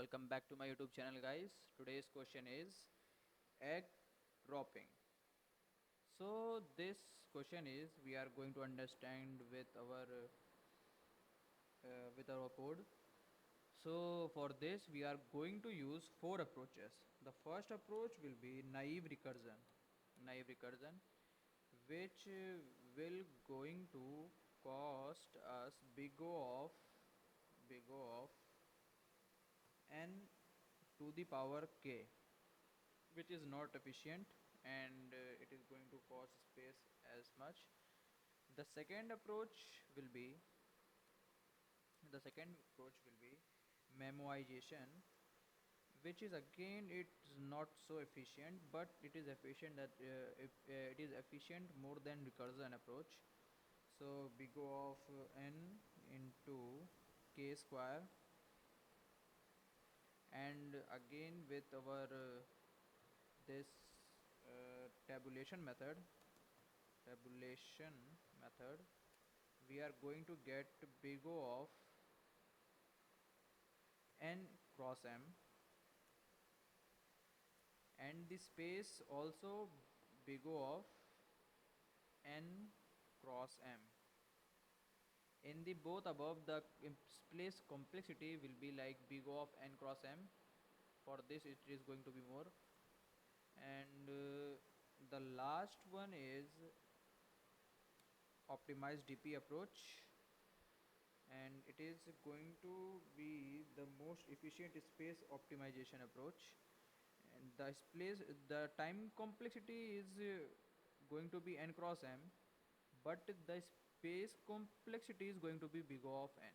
welcome back to my YouTube channel, guys. Today's question is egg dropping. So this question is we are going to understand with our code. So for this we are going to use four approaches. The first approach will be naive recursion, which will going to cost us big O of n to the power k, which is not efficient, and it is going to cost space as much. The second approach will be the second approach will be memoization, which is again it's not so efficient, but it is efficient that it is efficient more than recursion approach. So big O of n into k square, and again with our this tabulation method, we are going to get big O of n cross m, and the space also big O of n cross m. In the both above, the place complexity will be like big O of n cross m. For this it is going to be more. And the last one is optimized DP approach, and it is going to be the most efficient space optimization approach. And the time complexity is going to be n cross m, but the space complexity is going to be big O of n.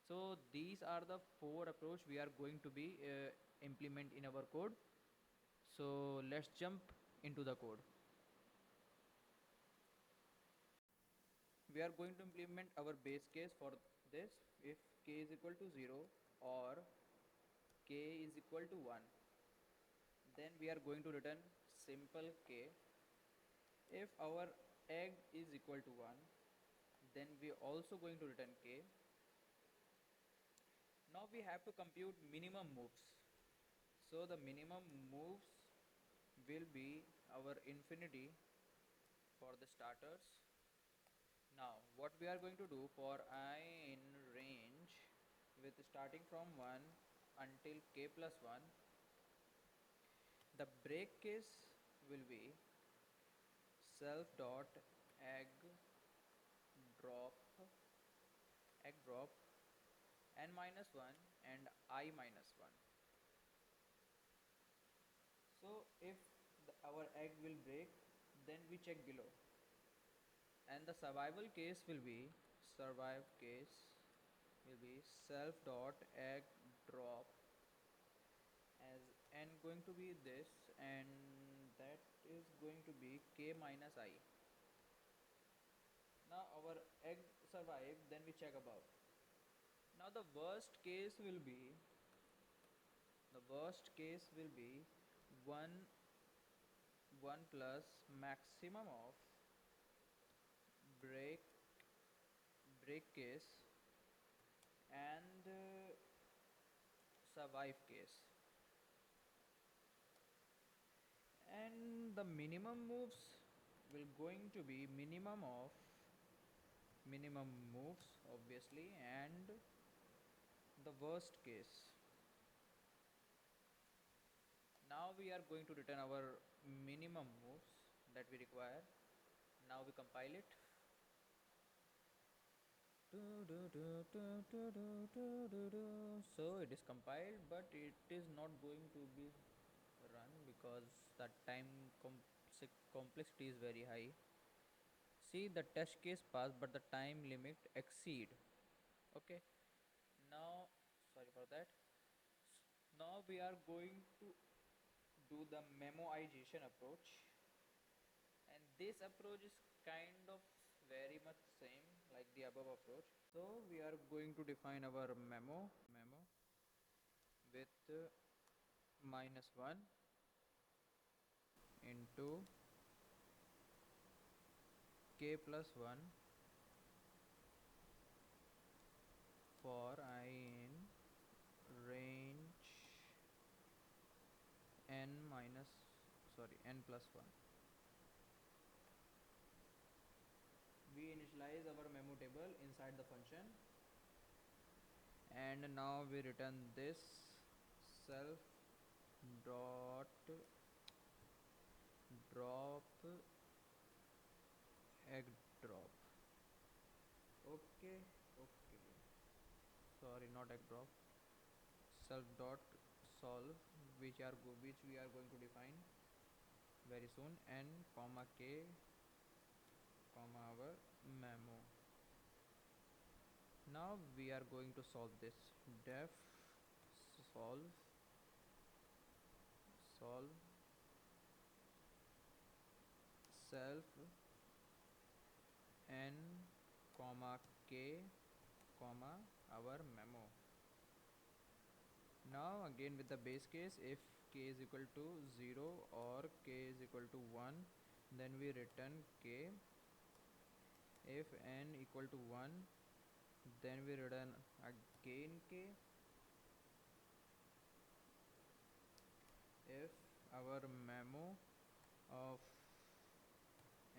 So these are the four approach we are going to be implement in our code. So let's jump into the code. We are going to implement our base case for this. If k is equal to 0 or k is equal to 1, then we are going to return simple k. If our egg is equal to 1, then we also going to return k. Now we have to compute minimum moves. So the minimum moves will be our infinity for the starters. Now what we are going to do for I in range with starting from 1 until k plus 1, the break case will be self dot egg drop n minus 1 and I minus 1. So if our egg will break, then we check below, and the survive case will be self dot egg drop as n going to be this, and that is going to be k minus I. Now our egg survive, then we check above. Now the worst case will be 1 plus maximum of break case and survive case, and the minimum moves will going to be minimum moves obviously, and the worst case. Now we are going to return our minimum moves that we require. Now we compile it. So it is compiled, but it is not going to be run because the time complexity is very high. See, the test case passed, but the time limit exceed. Okay. Now, sorry for that. Now we are going to do the memoization approach, and this approach is kind of very much same like the above approach. So we are going to define our memo with minus 1 into k plus 1 for I in range sorry, n plus 1. We initialize our memo table inside the function, and now we return this self dot drop egg drop. Okay, okay, sorry, not egg drop, self dot solve, which we are going to define very soon, n comma k comma our memo. Now we are going to solve this. Def solve solve self n comma k comma our memo. Now again with the base case, if k is equal to 0 or k is equal to 1, then we return k. If n equal to 1, then we return again k. If our memo of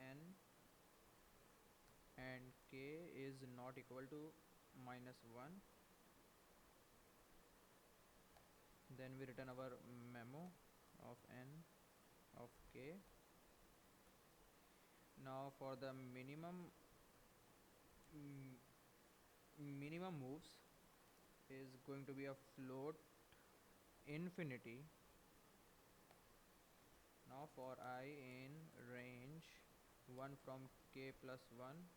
n and k is not equal to -1, then we return our memo of n of k. Now for the minimum moves is going to be a float infinity. Now for I in range 1 from k plus 1,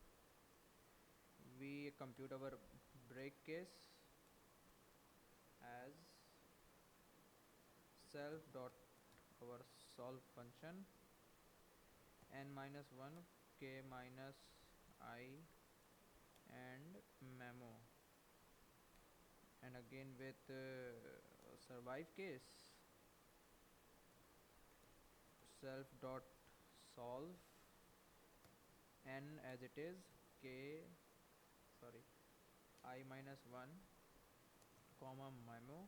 we compute our break case as self dot our solve function n minus 1 k minus I and memo, and again with survive case self dot solve n as it is k sorry I minus 1 comma memo,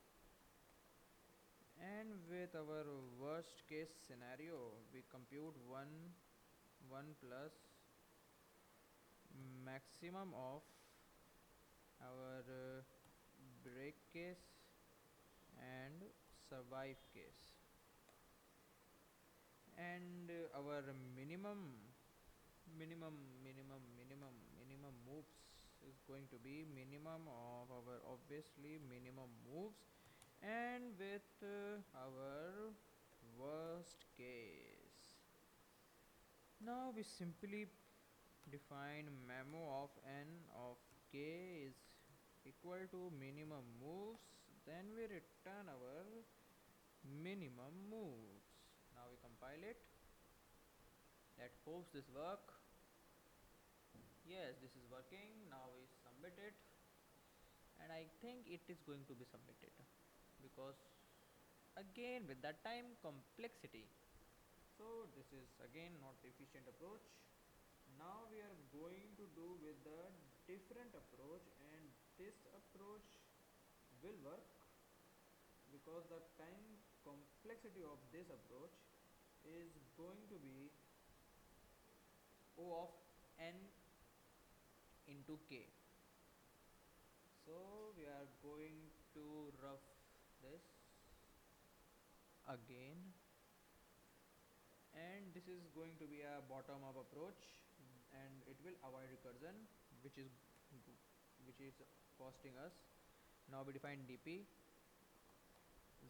and with our worst case scenario we compute 1 plus maximum of our break case and survive case, and our minimum moves is going to be minimum of our obviously minimum moves, and with our worst case. Now we simply define memo of n of k is equal to minimum moves, then we return our minimum moves. Now we compile it. Let's hope this work. Yes, this is working. Now we submit it, and I think it is going to be submitted, because again with that time complexity. So this is again not the efficient approach. Now we are going to do with the different approach, and this approach will work because the time complexity of this approach is going to be O of n into k. So we are going to rough this again, and this is going to be a bottom up approach, and it will avoid recursion, which is costing us. Now we define dp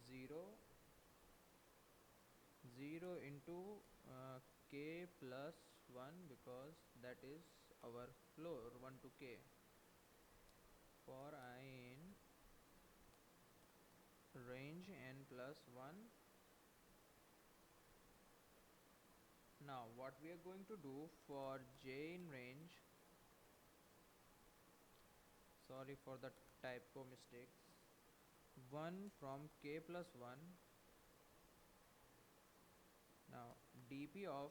0 into k plus 1, because that is our floor 1 to k for I in range n plus 1. Now what we are going to do for j in range, sorry for the typo mistakes, 1 from k plus 1. Now dp of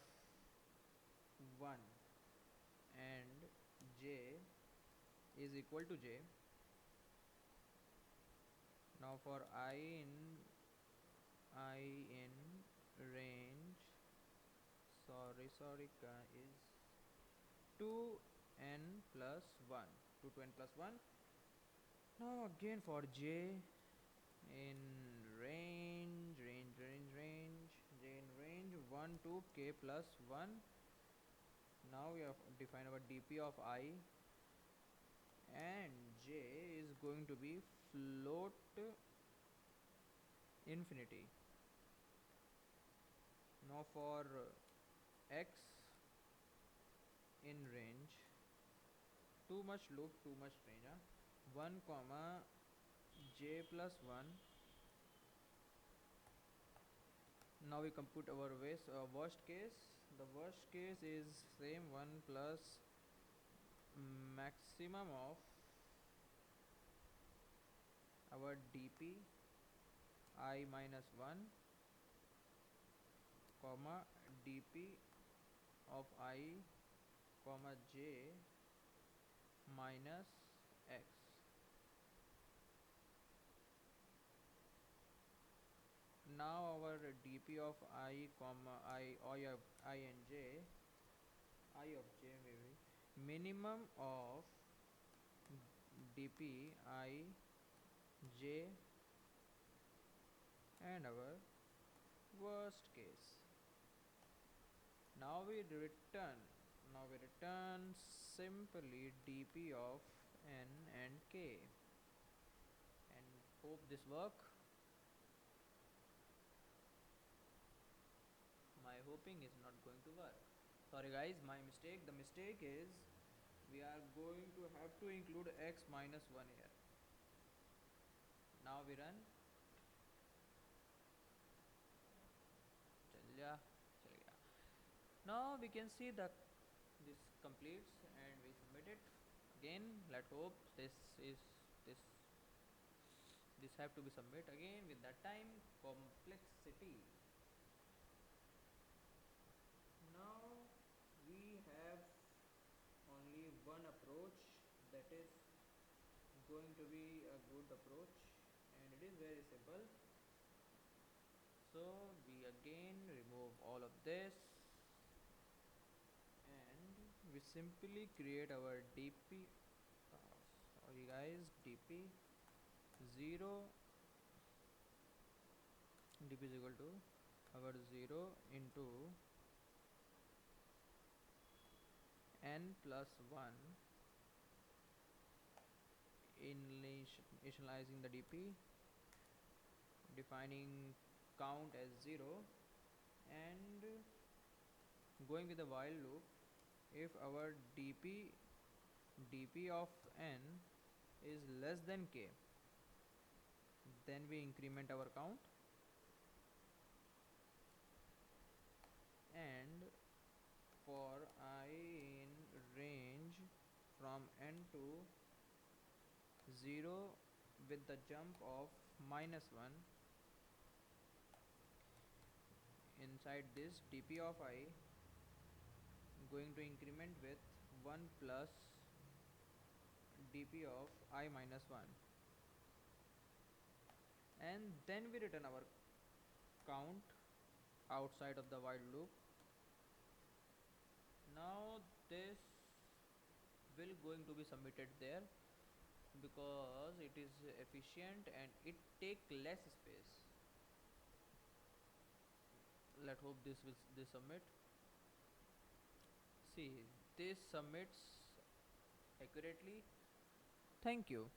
1 and j is equal to j. Now for I in range sorry guys, 2n plus 1, 2 to n plus 1. Now again for j in j in range 1 to k plus 1. Now we have defined our dp of I, and j is going to be float infinity. Now for x in range, too much loop, too much range, 1 comma j plus 1. Now we compute our worst case. The worst case is same 1 plus maximum of our dp I minus 1 comma dp of I comma j minus x. Now our dp of I comma I and j, I of j maybe minimum of dp I j and our worst case. Now we return simply dp of n and k, and hope this work. My hoping is not going to work. Sorry guys, my mistake. The mistake is we are going to have to include x minus 1 here. Now we run. चल गया. Now we can see that this completes and we submit it. Again, let's hope this have to be submit again with that time complexity. Now we have only one approach that is going to be a good approach, and it is very simple. So we again remove all of this, and we simply create our dp, sorry guys, dp 0, dp is equal to our 0 into n plus 1, initializing the dp, defining count as 0, and going with the while loop. If our dp of n is less than k, then we increment our count, and for I in range from n to 0 with the jump of minus 1, inside this dp of I going to increment with 1 plus dp of I minus 1, and then we return our count outside of the while loop. Now this will going to be submitted there because it is efficient and it take less space. Let's hope this submit. See, this submits accurately. Thank you.